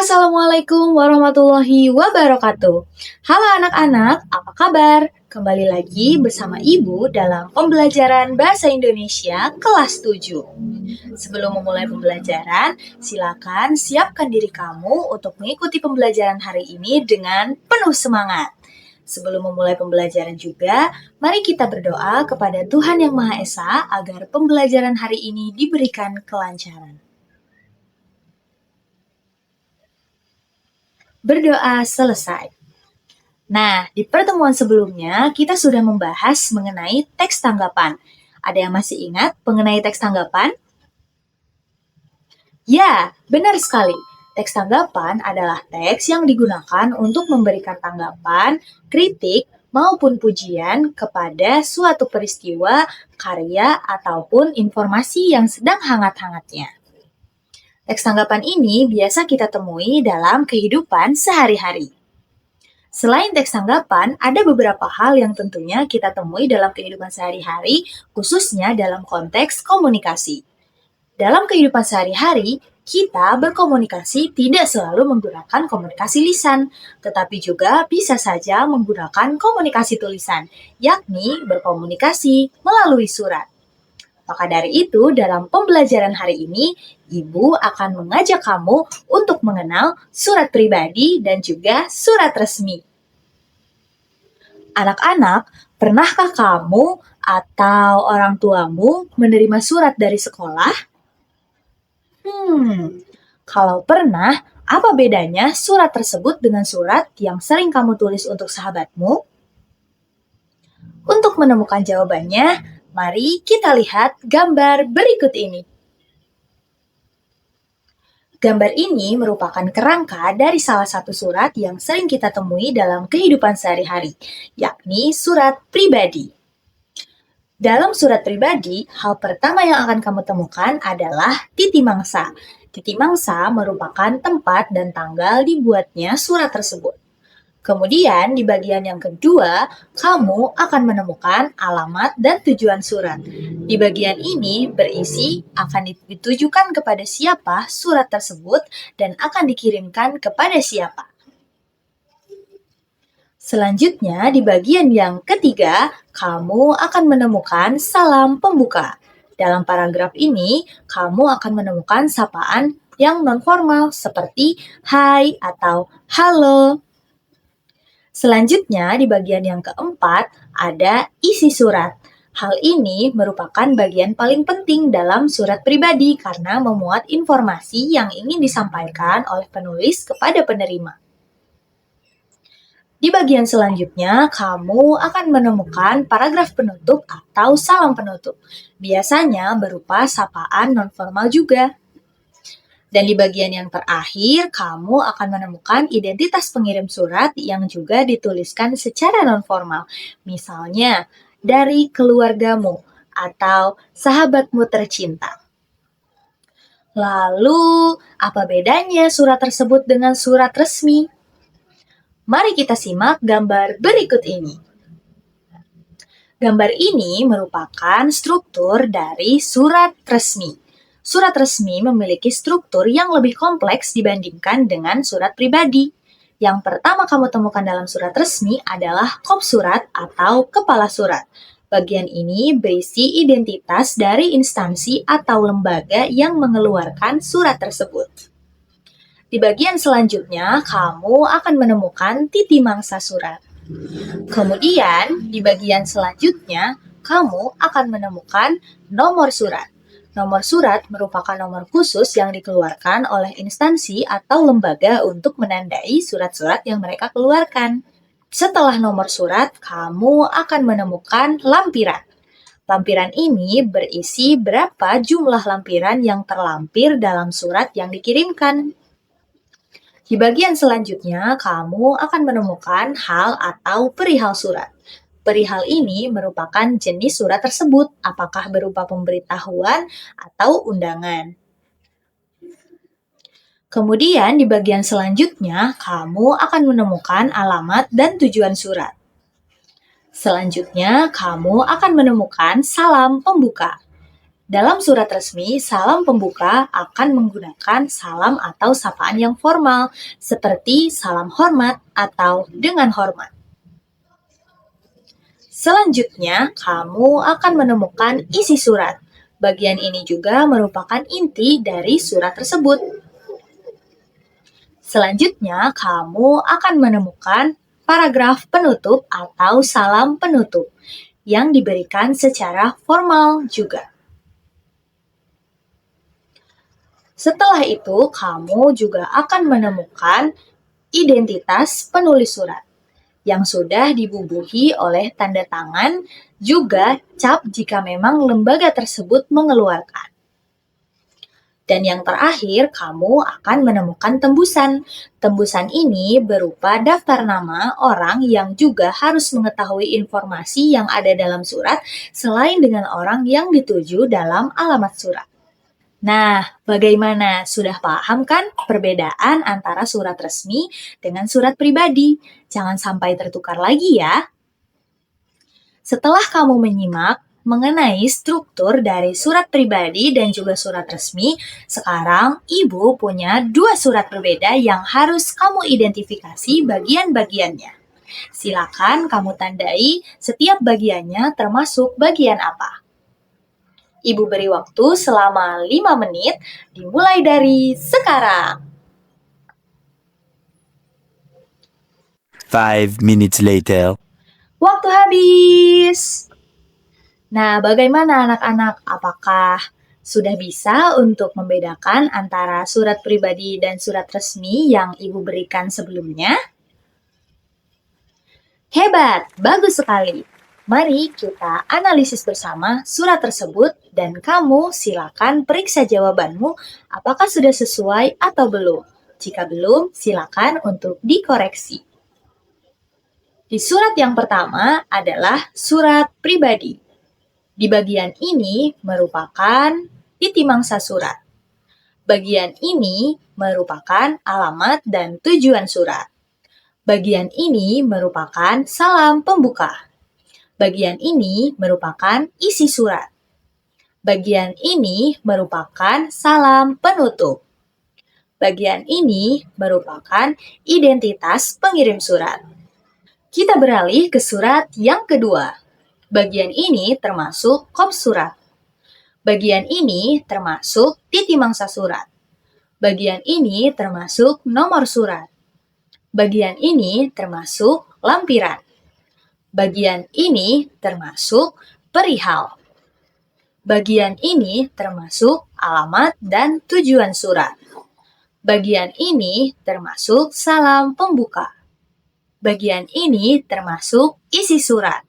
Assalamualaikum warahmatullahi wabarakatuh. Halo anak-anak, apa kabar? Kembali lagi bersama Ibu dalam pembelajaran Bahasa Indonesia kelas 7. Sebelum memulai pembelajaran, silakan siapkan diri kamu untuk mengikuti pembelajaran hari ini dengan penuh semangat. Sebelum memulai pembelajaran juga, mari kita berdoa kepada Tuhan Yang Maha Esa agar pembelajaran hari ini diberikan kelancaran. Berdoa selesai. Nah, di pertemuan sebelumnya kita sudah membahas mengenai teks tanggapan. Ada yang masih ingat mengenai teks tanggapan? Ya, benar sekali. Teks tanggapan adalah teks yang digunakan untuk memberikan tanggapan, kritik, maupun pujian kepada suatu peristiwa, karya, ataupun informasi yang sedang hangat-hangatnya. Teks tanggapan ini biasa kita temui dalam kehidupan sehari-hari. Selain teks tanggapan, ada beberapa hal yang tentunya kita temui dalam kehidupan sehari-hari, khususnya dalam konteks komunikasi. Dalam kehidupan sehari-hari, kita berkomunikasi tidak selalu menggunakan komunikasi lisan, tetapi juga bisa saja menggunakan komunikasi tulisan, yakni berkomunikasi melalui surat. Maka dari itu, dalam pembelajaran hari ini, Ibu akan mengajak kamu untuk mengenal surat pribadi dan juga surat resmi. Anak-anak, pernahkah kamu atau orang tuamu menerima surat dari sekolah? Kalau pernah, apa bedanya surat tersebut dengan surat yang sering kamu tulis untuk sahabatmu? Untuk menemukan jawabannya, mari kita lihat gambar berikut ini. Gambar ini merupakan kerangka dari salah satu surat yang sering kita temui dalam kehidupan sehari-hari, yakni surat pribadi. Dalam surat pribadi, hal pertama yang akan kamu temukan adalah titi mangsa. Titi mangsa merupakan tempat dan tanggal dibuatnya surat tersebut. Kemudian di bagian yang kedua, kamu akan menemukan alamat dan tujuan surat. Di bagian ini berisi akan ditujukan kepada siapa surat tersebut dan akan dikirimkan kepada siapa. Selanjutnya, di bagian yang ketiga, kamu akan menemukan salam pembuka. Dalam paragraf ini, kamu akan menemukan sapaan yang non-formal seperti hai atau halo. Selanjutnya, di bagian yang keempat, ada isi surat. Hal ini merupakan bagian paling penting dalam surat pribadi karena memuat informasi yang ingin disampaikan oleh penulis kepada penerima. Di bagian selanjutnya, kamu akan menemukan paragraf penutup atau salam penutup. Biasanya berupa sapaan non-formal juga. Dan di bagian yang terakhir, kamu akan menemukan identitas pengirim surat yang juga dituliskan secara non-formal. Misalnya, dari keluargamu atau sahabatmu tercinta. Lalu, apa bedanya surat tersebut dengan surat resmi? Mari kita simak gambar berikut ini. Gambar ini merupakan struktur dari surat resmi. Surat resmi memiliki struktur yang lebih kompleks dibandingkan dengan surat pribadi. Yang pertama kamu temukan dalam surat resmi adalah kop surat atau kepala surat. Bagian ini berisi identitas dari instansi atau lembaga yang mengeluarkan surat tersebut. Di bagian selanjutnya, kamu akan menemukan titi mangsa surat. Kemudian, di bagian selanjutnya, kamu akan menemukan nomor surat. Nomor surat merupakan nomor khusus yang dikeluarkan oleh instansi atau lembaga untuk menandai surat-surat yang mereka keluarkan. Setelah nomor surat, kamu akan menemukan lampiran. Lampiran ini berisi berapa jumlah lampiran yang terlampir dalam surat yang dikirimkan. Di bagian selanjutnya, kamu akan menemukan hal atau perihal surat. Perihal ini merupakan jenis surat tersebut, apakah berupa pemberitahuan atau undangan. Kemudian di bagian selanjutnya, kamu akan menemukan alamat dan tujuan surat. Selanjutnya, kamu akan menemukan salam pembuka. Dalam surat resmi, salam pembuka akan menggunakan salam atau sapaan yang formal, seperti salam hormat atau dengan hormat. Selanjutnya, kamu akan menemukan isi surat. Bagian ini juga merupakan inti dari surat tersebut. Selanjutnya, kamu akan menemukan paragraf penutup atau salam penutup yang diberikan secara formal juga. Setelah itu, kamu juga akan menemukan identitas penulis surat yang sudah dibubuhi oleh tanda tangan, juga cap jika memang lembaga tersebut mengeluarkan. Dan yang terakhir, kamu akan menemukan tembusan. Tembusan ini berupa daftar nama orang yang juga harus mengetahui informasi yang ada dalam surat selain dengan orang yang dituju dalam alamat surat. Nah, bagaimana? Sudah paham kan perbedaan antara surat resmi dengan surat pribadi? Jangan sampai tertukar lagi ya. Setelah kamu menyimak mengenai struktur dari surat pribadi dan juga surat resmi, sekarang Ibu punya 2 surat berbeda yang harus kamu identifikasi bagian-bagiannya. Silakan kamu tandai setiap bagiannya termasuk bagian apa. Ibu beri waktu selama 5 menit, dimulai dari sekarang. 5 minutes later. Waktu habis! Nah, bagaimana anak-anak? Apakah sudah bisa untuk membedakan antara surat pribadi dan surat resmi yang Ibu berikan sebelumnya? Hebat, bagus sekali. Mari kita analisis bersama surat tersebut dan kamu silakan periksa jawabanmu apakah sudah sesuai atau belum. Jika belum, silakan untuk dikoreksi. Di surat yang pertama adalah surat pribadi. Di bagian ini merupakan titi mangsa surat. Bagian ini merupakan alamat dan tujuan surat. Bagian ini merupakan salam pembuka. Bagian ini merupakan isi surat. Bagian ini merupakan salam penutup. Bagian ini merupakan identitas pengirim surat. Kita beralih ke surat yang kedua. Bagian ini termasuk kop surat. Bagian ini termasuk titi mangsa surat. Bagian ini termasuk nomor surat. Bagian ini termasuk lampiran. Bagian ini termasuk perihal. Bagian ini termasuk alamat dan tujuan surat. Bagian ini termasuk salam pembuka. Bagian ini termasuk isi surat.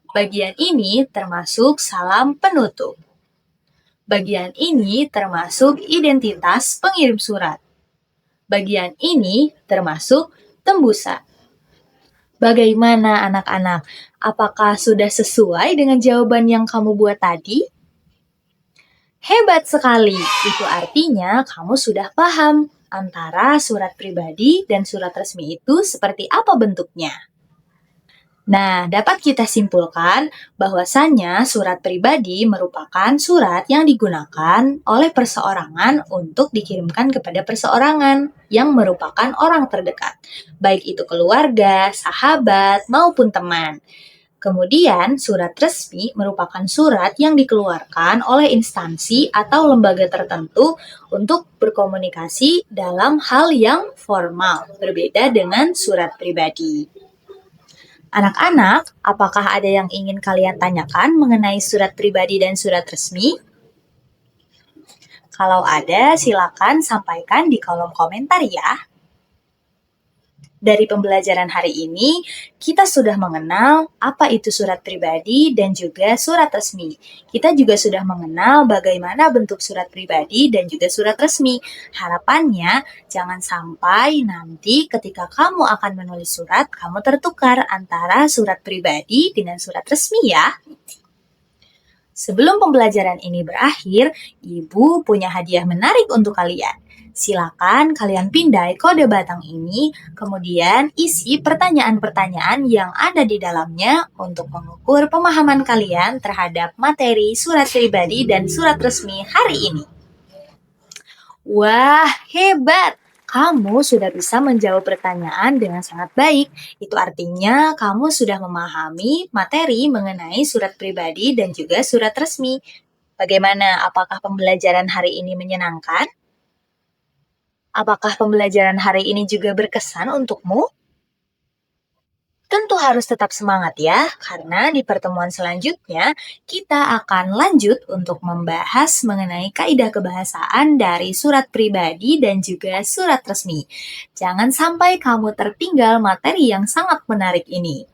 Bagian ini termasuk salam penutup. Bagian ini termasuk identitas pengirim surat. Bagian ini termasuk tembusan. Bagaimana anak-anak? Apakah sudah sesuai dengan jawaban yang kamu buat tadi? Hebat sekali! Itu artinya kamu sudah paham antara surat pribadi dan surat resmi itu seperti apa bentuknya. Nah, dapat kita simpulkan bahwasannya surat pribadi merupakan surat yang digunakan oleh perseorangan untuk dikirimkan kepada perseorangan yang merupakan orang terdekat, baik itu keluarga, sahabat, maupun teman. Kemudian, surat resmi merupakan surat yang dikeluarkan oleh instansi atau lembaga tertentu untuk berkomunikasi dalam hal yang formal, berbeda dengan surat pribadi. Anak-anak, apakah ada yang ingin kalian tanyakan mengenai surat pribadi dan surat resmi? Kalau ada, silakan sampaikan di kolom komentar ya. Dari pembelajaran hari ini, kita sudah mengenal apa itu surat pribadi dan juga surat resmi. Kita juga sudah mengenal bagaimana bentuk surat pribadi dan juga surat resmi. Harapannya, jangan sampai nanti ketika kamu akan menulis surat, kamu tertukar antara surat pribadi dengan surat resmi ya. Sebelum pembelajaran ini berakhir, Ibu punya hadiah menarik untuk kalian. Silakan kalian pindai kode batang ini, kemudian isi pertanyaan-pertanyaan yang ada di dalamnya untuk mengukur pemahaman kalian terhadap materi surat pribadi dan surat resmi hari ini. Wah, hebat! Kamu sudah bisa menjawab pertanyaan dengan sangat baik. Itu artinya kamu sudah memahami materi mengenai surat pribadi dan juga surat resmi. Bagaimana? Apakah pembelajaran hari ini menyenangkan? Apakah pembelajaran hari ini juga berkesan untukmu? Tentu harus tetap semangat ya, karena di pertemuan selanjutnya kita akan lanjut untuk membahas mengenai kaidah kebahasaan dari surat pribadi dan juga surat resmi. Jangan sampai kamu tertinggal materi yang sangat menarik ini.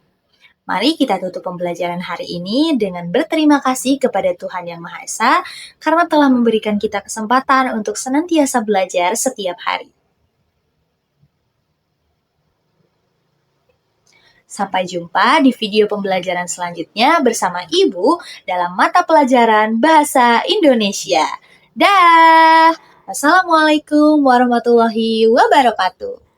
Mari kita tutup pembelajaran hari ini dengan berterima kasih kepada Tuhan Yang Maha Esa karena telah memberikan kita kesempatan untuk senantiasa belajar setiap hari. Sampai jumpa di video pembelajaran selanjutnya bersama Ibu dalam mata pelajaran Bahasa Indonesia. Dah! Assalamualaikum warahmatullahi wabarakatuh.